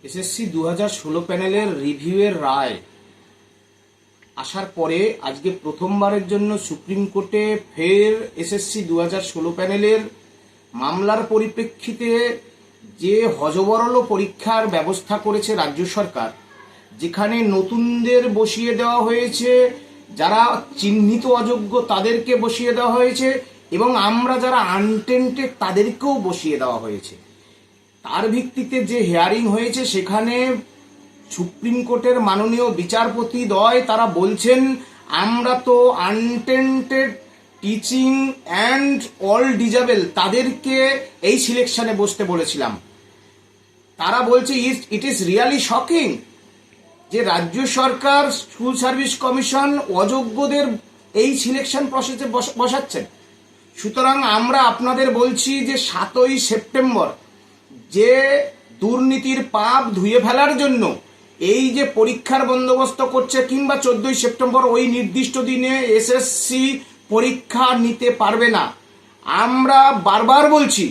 SSC 2016 প্যানেলের রিভিউয়ের রায় আসার পরে আজকে প্রথমবারের জন্য সুপ্রিম কোর্টে ফের এসএসসি 2016 প্যানেলের মামলার পরিপ্রেক্ষিতে যে হযবরল পরীক্ষার ব্যবস্থা করেছে রাজ্য সরকার, যেখানে নতুনদের বসিয়ে দেওয়া হয়েছে, যারা চিহ্নিত অযোগ্য তাদেরকে বসিয়ে দেওয়া হয়েছে এবং আমরা যারা আনটেন্টেড তাদেরকেও বসিয়ে দেওয়া হয়েছে। তার ভিত্তিতে যে হিয়ারিং হয়েছে সেখানে সুপ্রিম কোর্টের মাননীয় বিচারপতি দ্বয় তারা বলছেন, আমরা তো untainted teaching and all disable তাদেরকে এই সিলেকশনে বসতে বলেছিলাম। তারা বলছে ইট ইজ রিয়ালি শকিং যে রাজ্য সরকার স্কুল সার্ভিস কমিশন অযোগ্যদের এই সিলেকশন প্রসেসে বসাচ্ছেন। সুতরাং আমরা আপনাদের বলছি যে 7ই সেপ্টেম্বর যে দুর্নীতির পাপ ধুয়ে ফেলার জন্য এই যে পরীক্ষার বন্দোবস্ত করছে, কিংবা 14ই সেপ্টেম্বর ওই নির্দিষ্ট দিনে এসএসসি পরীক্ষা নিতে পারবে না। আমরা বারবার বলছি,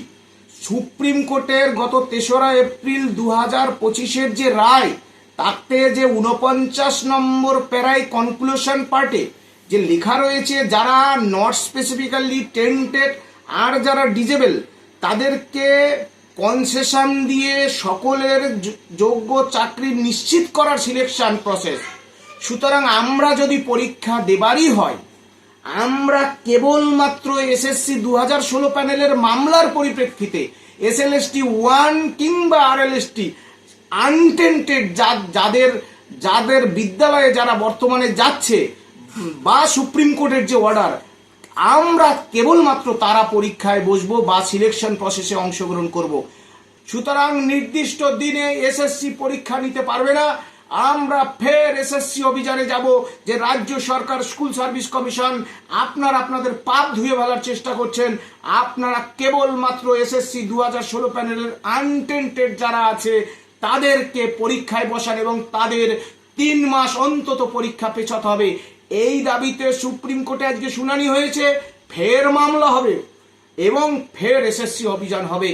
সুপ্রিম কোর্টের গত 3রা এপ্রিল 2025-এর যে রায়, তাতে যে 49 নম্বর প্যারায় কনক্লুশন পার্টে যে লেখা রয়েছে যারা নট স্পেসিফিক্যালি টেন্টেড আর যারা ডিজেবল তাদেরকে কনসেশন দিয়ে সকলের যোগ্য চাকরি নিশ্চিত করার সিলেকশন প্রসেস। সুতরাং আমরা যদি পরীক্ষা দেবারই হয়, আমরা কেবলমাত্র এসএসসি 2016 প্যানেলের মামলার পরিপ্রেক্ষিতে এসএলএসটি 1 কিংবা আরএলএসটি আনটেন্টেড যাদের বিদ্যালয়ে যারা বর্তমানে যাচ্ছে বা সুপ্রিম কোর্টের যে অর্ডার, আমরা কেবলমাত্র তারা পরীক্ষায় বসবো বা সিলেকশন প্রসেসে অংশগ্রহণ করব। সুতরাং নির্দিষ্ট দিনে এসএসসি পরীক্ষা নিতে পারবে না। আমরা ফের এসএসসি অভিযানে যাব যে রাজ্য সরকার, স্কুল সার্ভিস কমিশন, আপনারা আপনাদের পাপ ধুয়ে ফেলার চেষ্টা করছেন। আপনারা কেবলমাত্র এসএসসি 2016 প্যানেলের আনটেন্টেড যারা আছে তাদেরকে পরীক্ষায় বসান এবং তাদের 3 মাস অন্তত পরীক্ষা পেছাতে হবে। এই দাবিতে সুপ্রিম কোর্টে আজকে শুনানি হয়েছে, ফের মামলা হবে এবং ফের এসএসসি অভিযান হবে।